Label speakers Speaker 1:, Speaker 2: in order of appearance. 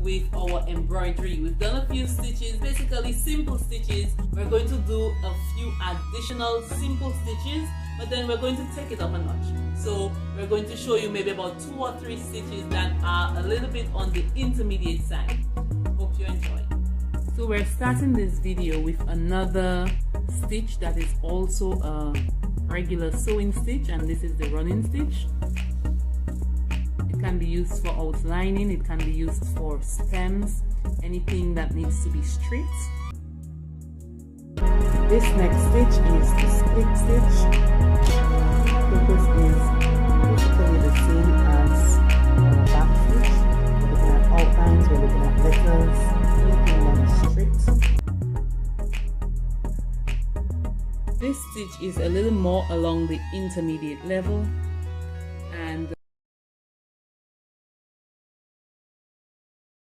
Speaker 1: with our embroidery. We've done a few stitches, basically simple stitches. We're going to do a few additional simple stitches, but then we're going to take it up a notch. So we're going to show you maybe about 2 or 3 stitches that are a little bit on the intermediate side. Hope you enjoy. So we're starting this video with another stitch that is also a regular sewing stitch, and this is the running stitch. It can be used for outlining, it can be used for stems, anything that needs to be straight. This next stitch is the split stitch. Purpose is basically the same as our back stitch. We're looking at outlines, we're looking at letters, anything that is straight. This stitch is a little more along the intermediate level.